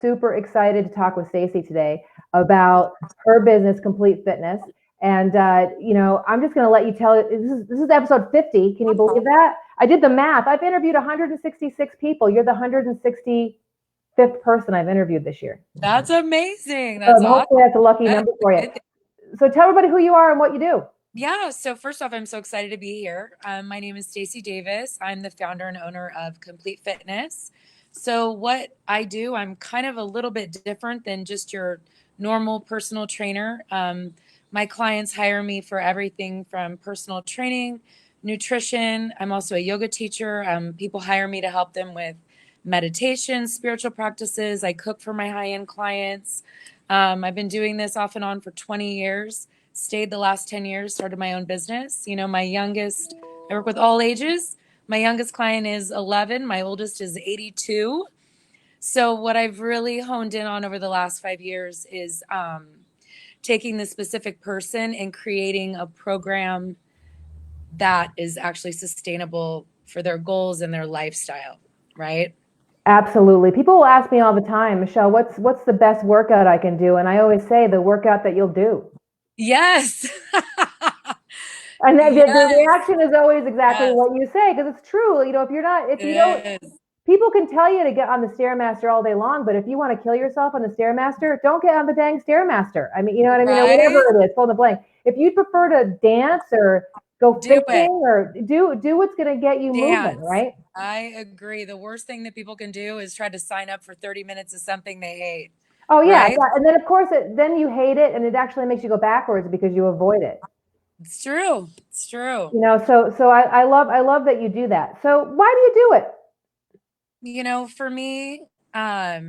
super excited to talk with Stacey today about her business, Complete Fitness. And I'm just going to let you tell it. This is episode 50. Can you believe that? I did the math. I've interviewed 166 people. You're the 165th person I've interviewed this year. That's amazing. That's awesome. Hopefully that's a lucky number for you. So tell everybody who you are and what you do. Yeah. So first off, I'm so excited to be here. My name is Stacey Davis. I'm the founder and owner of Complete Fitness. So what I do, I'm kind of a little bit different than just your normal personal trainer. My clients hire me for everything from personal training, nutrition. I'm also a yoga teacher. People hire me to help them with meditation, spiritual practices. I cook for my high-end clients. I've been doing this off and on for 20 years. Stayed the last 10 years, started my own business. My youngest, I work with all ages. My youngest client is 11. My oldest is 82. So what I've really honed in on over the last 5 years is taking the specific person and creating a program that is actually sustainable for their goals and their lifestyle, right? Absolutely. People will ask me all the time, Michelle, what's the best workout I can do? And I always say the workout that you'll do. Yes. And the reaction is always exactly what you say, because it's true. People can tell you to get on the Stairmaster all day long, but if you want to kill yourself on the Stairmaster, don't get on the dang Stairmaster. I mean, you know what I mean? Right? Or whatever it is, fill in the blank. If you'd prefer to dance or go fishing or do what's going to get you moving, right? I agree. The worst thing that people can do is try to sign up for 30 minutes of something they hate. Oh, yeah. Right? And then, of course, then you hate it, and it actually makes you go backwards because you avoid it. It's true. It's true. So I love that you do that. So why do you do it? For me, I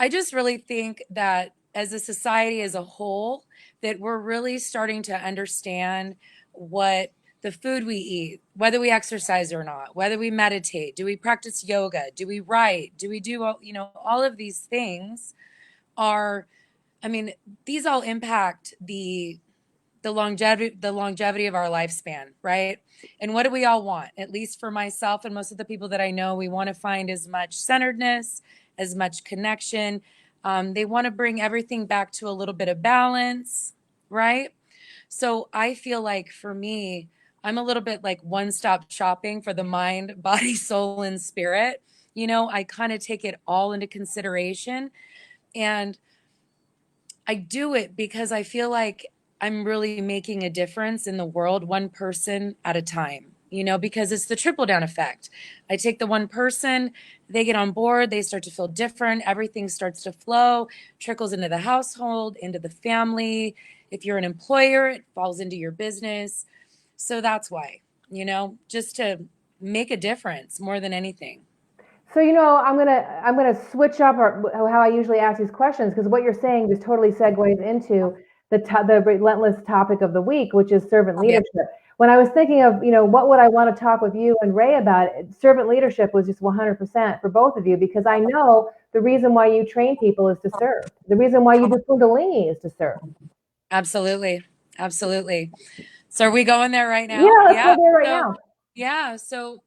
just really think that as a society as a whole, that we're really starting to understand what the food we eat, whether we exercise or not, whether we meditate, do we practice yoga, do we write, do we do, all of these things these all impact the longevity of our lifespan, right? And what do we all want? At least for myself and most of the people that I know, we want to find as much centeredness, as much connection. They want to bring everything back to a little bit of balance, right? So I feel like for me, I'm a little bit like one-stop shopping for the mind, body, soul, and spirit. I kind of take it all into consideration. And I do it because I feel like I'm really making a difference in the world, one person at a time, because it's the trickle down effect. I take the one person, they get on board, they start to feel different, everything starts to flow, trickles into the household, into the family. If you're an employer, it falls into your business. So that's why, just to make a difference more than anything. So, I'm gonna switch up how I usually ask these questions, because what you're saying just totally segues into the relentless topic of the week, which is servant leadership. Yeah. When I was thinking of, what would I want to talk with you and Ray about, servant leadership was just 100% for both of you, because I know the reason why you train people is to serve. The reason why you do Kundalini is to serve. Absolutely. Absolutely. So are we going there right now? Yeah, let's go there right now. Yeah. So,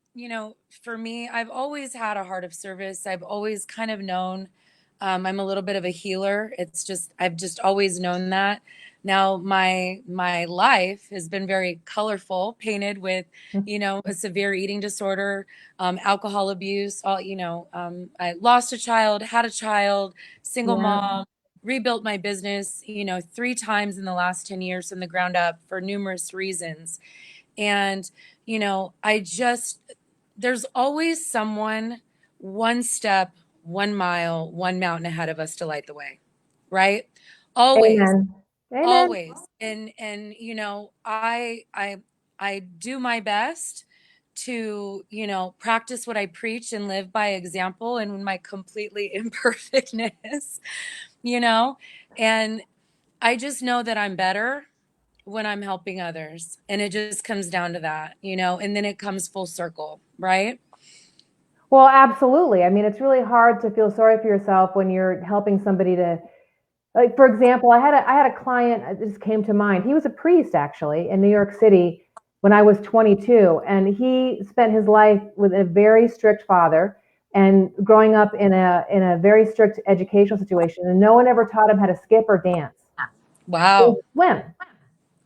for me, I've always had a heart of service. I've always kind of known I'm a little bit of a healer. I've just always known that. Now my life has been very colorful, painted with, a severe eating disorder, alcohol abuse, I lost a child, had a child, single mom, rebuilt my business, 3 times in the last 10 years from the ground up for numerous reasons. And, there's always someone one step, 1 mile, 1 mountain ahead of us to light the way, right? Always. Amen. Always. And I do my best to, practice what I preach and live by example and my completely imperfectness, and I just know that I'm better when I'm helping others. And it just comes down to that, and then it comes full circle, right? Well, absolutely. I mean, it's really hard to feel sorry for yourself when you're helping somebody to, like, for example, I had a client, this came to mind. He was a priest, actually, in New York City when I was 22, and he spent his life with a very strict father. and growing up in a very strict educational situation, and no one ever taught him how to skip or dance or Wow. swim.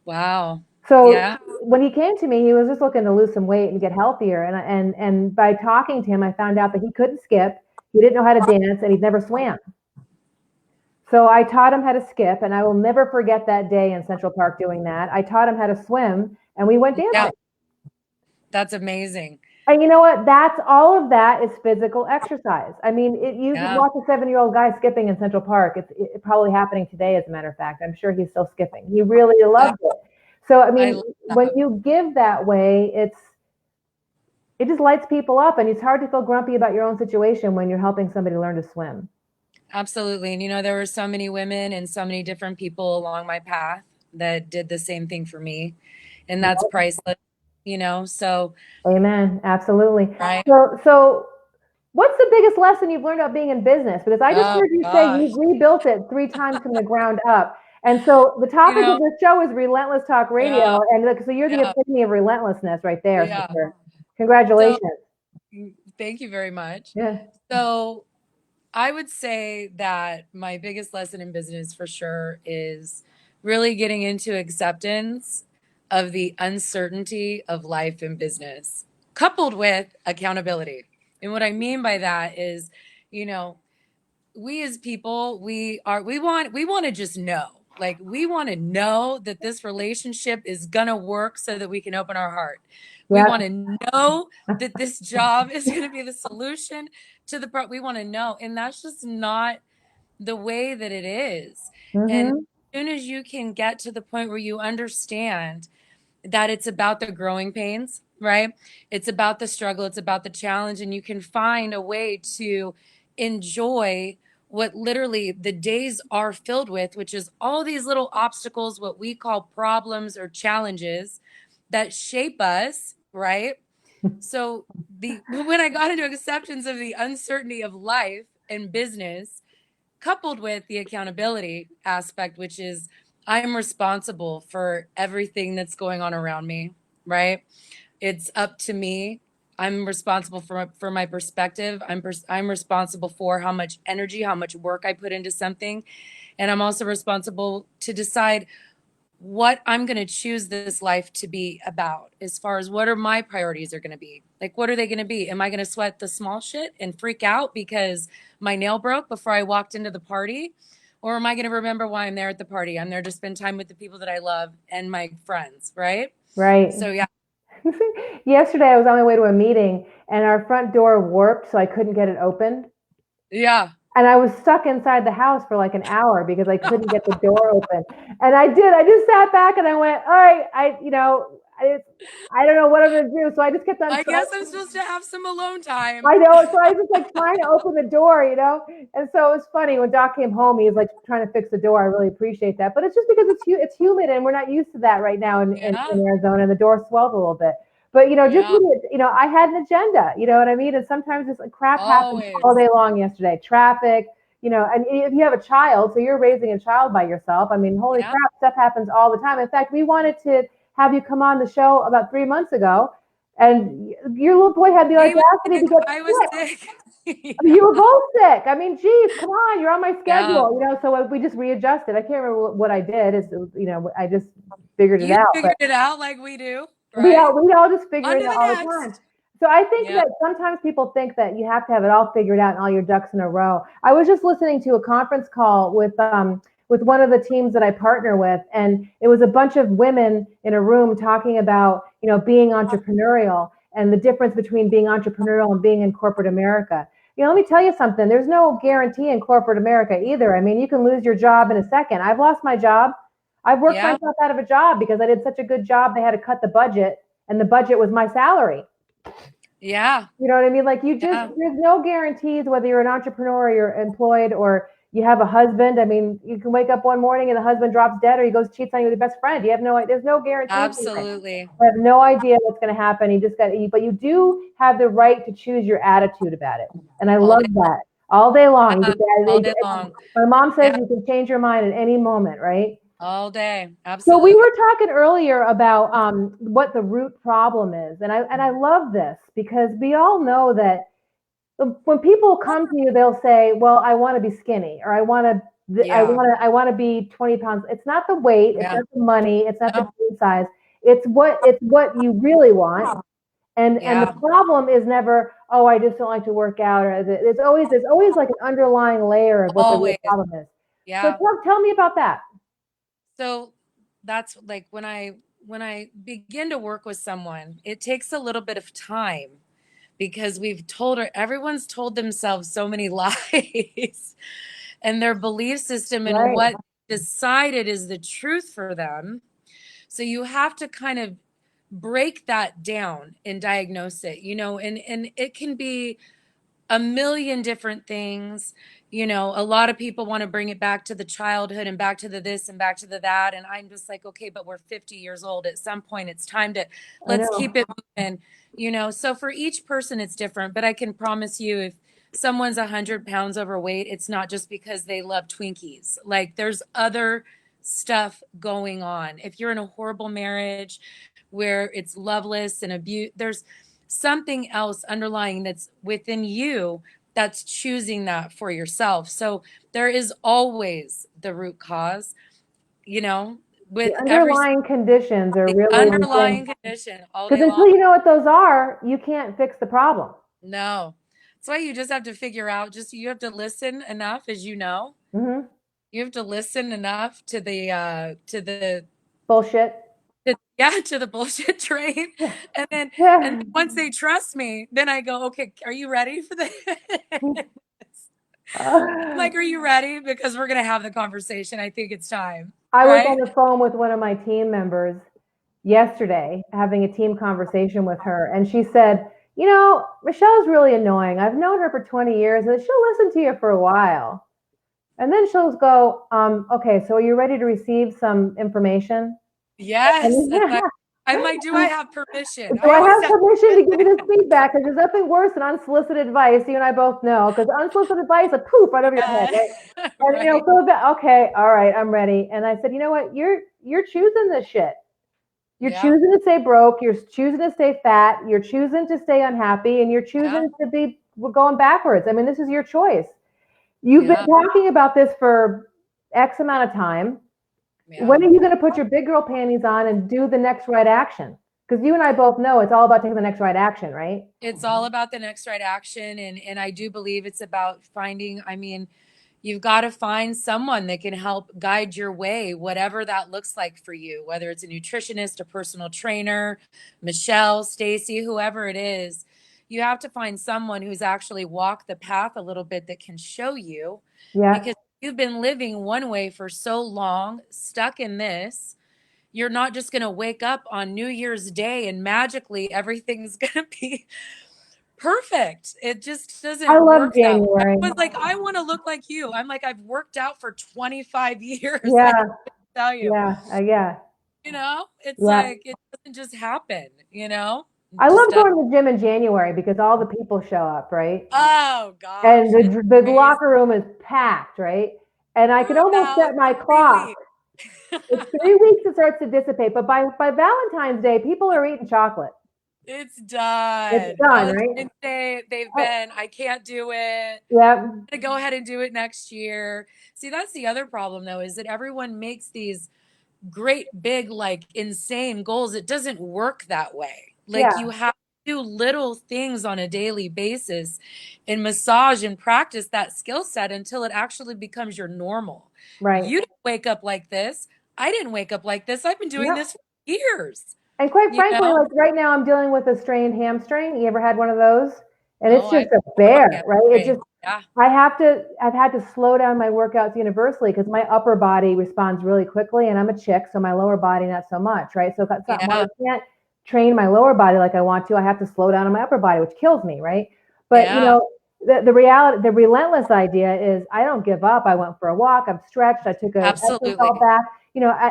Wow. So Yeah. when he came to me, he was just looking to lose some weight and get healthier. And by talking to him, I found out that he couldn't skip, he didn't know how to dance, and he'd never swam. So I taught him how to skip, and I will never forget that day in Central Park doing that. I taught him how to swim, and we went dancing. Yeah. That's amazing. And you know what? That's all of that is physical exercise. I mean, you Yeah. watch a 7-year-old guy skipping in Central Park. It's probably happening today, as a matter of fact. I'm sure he's still skipping. He really loves it. So, I mean, when you give that way, it just lights people up, and it's hard to feel grumpy about your own situation when you're helping somebody learn to swim. Absolutely. And there were so many women and so many different people along my path that did the same thing for me. And that's priceless, so. Amen. Absolutely. Right. So what's the biggest lesson you've learned about being in business? Because I just heard you say you rebuilt it 3 times from the ground up. And so the topic of this show is Relentless Talk Radio. And so you're the epitome of relentlessness right there. Yeah. Sister. Congratulations. Thank you very much. Yeah. So I would say that my biggest lesson in business for sure is really getting into acceptance of the uncertainty of life and business, coupled with accountability. And what I mean by that is, we as people, we want to just know. Like, we want to know that this relationship is gonna work so that we can open our heart. We want to know that this job is going to be the solution to the problem. We want to know. And that's just not the way that it is. And as soon as you can get to the point where you understand that it's about the growing pains, right? It's about the struggle, it's about the challenge, and you can find a way to enjoy what literally the days are filled with, which is all these little obstacles, what we call problems or challenges that shape us, right? So when I got into acceptance of the uncertainty of life and business, coupled with the accountability aspect, which is I'm responsible for everything that's going on around me, right? It's up to me. I'm responsible for my perspective. I'm responsible for how much energy, how much work I put into something. And I'm also responsible to decide what I'm going to choose this life to be about, as far as what are my priorities are going to be. Like, what are they going to be? Am I going to sweat the small shit and freak out because my nail broke before I walked into the party? Or am I going to remember why I'm there at the party? I'm there to spend time with the people that I love and my friends, right? Right. So, yeah. Yesterday, I was on my way to a meeting, and our front door warped, so I couldn't get it open. Yeah. And I was stuck inside the house for like an hour because I couldn't get the door open. And I just sat back and I went, all right, I don't know what I'm going to do. So I just kept on I guess I'm supposed to have some alone time. I know. So I was just like trying to open the door, And so it was funny when Doc came home, he was like trying to fix the door. I really appreciate that. But it's just because it's humid and we're not used to that right now in Arizona, and the door swelled a little bit. But I had an agenda, you know what I mean? And sometimes this crap happens all day long yesterday. Traffic, and if you have a child, so you're raising a child by yourself. I mean, holy crap, stuff happens all the time. In fact, we wanted to have you come on the show about 3 months ago, and your little boy had the audacity to get sick. I was sick. You were both sick. I mean, geez, come on, you're on my schedule, So we just readjusted. I can't remember what I did. I just figured it out. You figured it out like we do. Right? We all just figure it out all the time. So I think that sometimes people think that you have to have it all figured out and all your ducks in a row. I was just listening to a conference call with one of the teams that I partner with, and it was a bunch of women in a room talking about, being entrepreneurial and the difference between being entrepreneurial and being in corporate America. Let me tell you something. There's no guarantee in corporate America either. I mean, you can lose your job in a second. I've lost my job. I've worked myself out of a job because I did such a good job. They had to cut the budget, and the budget was my salary. Yeah. You know what I mean? Like there's no guarantees whether you're an entrepreneur or you're employed or you have a husband. I mean, you can wake up one morning and the husband drops dead or he goes cheats on you with your best friend. There's no guarantee. Absolutely. I have no idea what's going to happen. But you do have the right to choose your attitude about it. And I love that all day long. All day long. My mom says you can change your mind at any moment, right? All day. Absolutely. So we were talking earlier about what the root problem is. And I love this because we all know that when people come to you, they'll say, well, I want to be skinny, or Yeah. I want to be 20 pounds. It's not the weight, it's Yeah. not the money, it's not the No. jean size. It's what you really want. And the Yeah. problem is never, oh, I just don't like to work out, or there's always like an underlying layer of what the real Always. problem is. So Yeah. tell me about that. So that's like when I begin to work with someone, it takes a little bit of time because everyone's told themselves so many lies and their belief system and Right. what decided is the truth for them. So you have to kind of break that down and diagnose it, and it can be a million different things. A lot of people want to bring it back to the childhood and back to the this and back to the that. And I'm just like, okay, but we're 50 years old. At some point, it's time to I let's know. keep it moving. So for each person, it's different. But I can promise you, if someone's 100 pounds overweight, it's not just because they love Twinkies. Like there's other stuff going on. If you're in a horrible marriage where it's loveless and abuse, there's something else underlying that's within you that's choosing that for yourself. So there is always the root cause, you know, The with every underlying conditions are the really the underlying thing. condition all Because day long. until you know what those are, you can't fix the problem. No. That's why you just have to figure out, you have to listen enough, as you know. Hmm. You have to listen enough to the Bullshit. yeah, to the bullshit train. Yeah. And then Yeah. once they trust me, then I go, okay, are you ready for this? Uh, Like, are you ready? Because we're gonna have the conversation. I think it's time, I was on right? the phone with one of my team members yesterday, having a team conversation with her, and she said, Michelle's really annoying. I've known her for 20 years, and she'll listen to you for a while. And then she'll go, okay, so are you ready to receive some information? Yes. And And I'm like, do I have permission? do I I always have have permission to give you this permission. feedback? Because there's nothing worse than unsolicited advice. You and I both know. Because unsolicited advice, a poof right over your head, Yeah. right? And Right. okay, all right, I'm ready. And I said, you know what? You're choosing this shit. You're Yeah. choosing to stay broke. You're choosing to stay fat. You're choosing to stay unhappy, and you're Yeah. choosing to be going backwards. I mean, this is your choice. You've been Yeah. talking about this for X amount of time. Yeah. When are you going to put your big girl panties on and do the next right action? Because you and I both know it's all about taking the next right action, right? It's all about the next right action. And I do believe it's about finding, I mean, you've got to find someone that can help guide your way, whatever that looks like for you, whether it's a nutritionist, a personal trainer, Michelle, Stacey, whoever it is. You have to find someone who's actually walked the path a little bit that can show you, Yeah, because you've been living one way for so long, stuck in this. You're not just going to wake up on New Year's Day and magically everything's going to be perfect. It just I doesn't love work that way. January. Everyone's like, I want to look like you. I'm like, I've worked out for 25 years. I Yeah, can't tell you. yeah, It's yeah. like it doesn't just happen. It I just love does. going to the gym in January because all the people show up, right? Oh And gosh, it's the crazy. locker room is packed, right? And I can For almost about set my 3 weeks. clock. It's 3 weeks it starts to dissipate, but by Valentine's Day, people are eating chocolate. It's It's done. done, right? Valentine's Day, they've Oh, been, I can't do it. yeah, To go ahead and do it next year. See, that's the other problem though, is that everyone makes these great big like insane goals. It doesn't work that way. Like yeah, you have to do little things on a daily basis and massage and practice that skill set until it actually becomes your normal. right. You didn't wake up like this. I didn't wake up like this. I've been doing Yep. this for years, And quite you frankly, know? like right now, I'm dealing with a strained hamstring. You ever had one of those? And it's Oh, just I a know about bear, right? It hamstring. just, Yeah. I've had to slow down my workouts universally because my upper body responds really quickly, and I'm a chick, so my lower body not so much, right? So that's not, while Yeah. I can't train my lower body like I want to, I have to slow down on my upper body, which kills me, right? But Yeah. the reality, the relentless idea is I don't give up. I went for a walk. I'm stretched. I took a Epsom salt Absolutely. bath.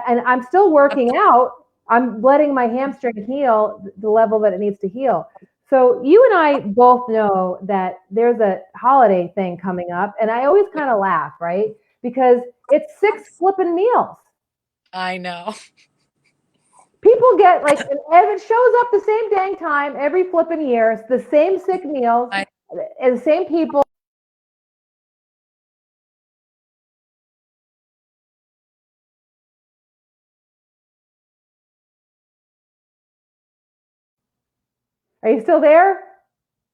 And I'm still working Absolutely. out. I'm letting my hamstring heal the level that it needs to heal. So you and I both know that there's a holiday thing coming up, and I always kind of laugh, right? Because it's 6 flipping meals. I know. People get like, and it shows up the same dang time every flipping year. It's the same sick meals. the same people. Are you still there?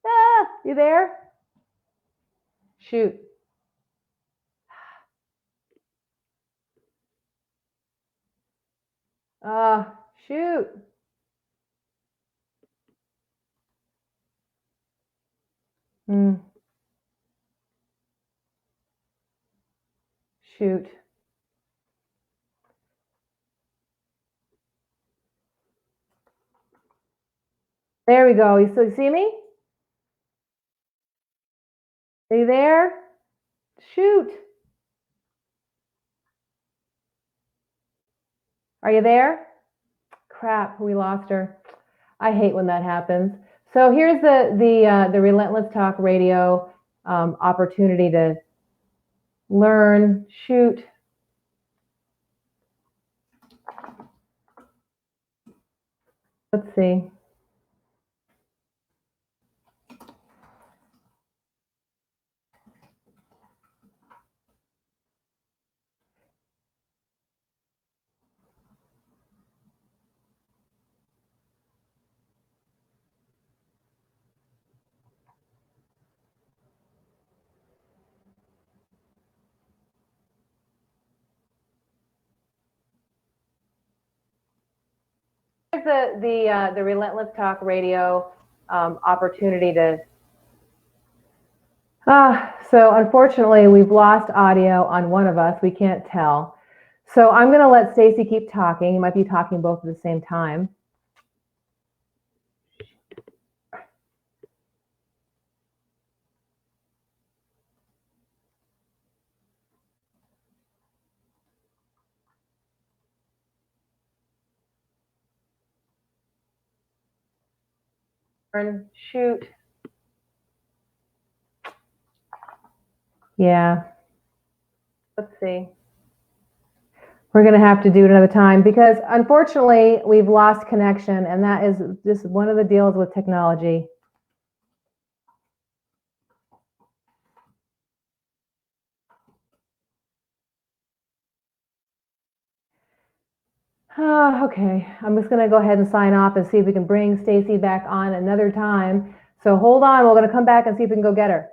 Ah, you there? Shoot. Shoot. Shoot. There we go. You still see me? Are you there? Shoot. Are you there? Crap, we lost her. I hate when that happens. So here's the Relentless Talk Radio opportunity to learn. Shoot. Let's see. Here's the Relentless Talk Radio opportunity to. So unfortunately, we've lost audio on one of us. We can't tell. So I'm going to let Stacey keep talking. You might be talking both at the same time. Shoot. Yeah. Let's see. We're going to have to do it another time because unfortunately we've lost connection, and that is just one of the deals with technology. Okay, I'm just going to go ahead and sign off and see if we can bring Stacey back on another time. So hold on, we're going to come back and see if we can go get her.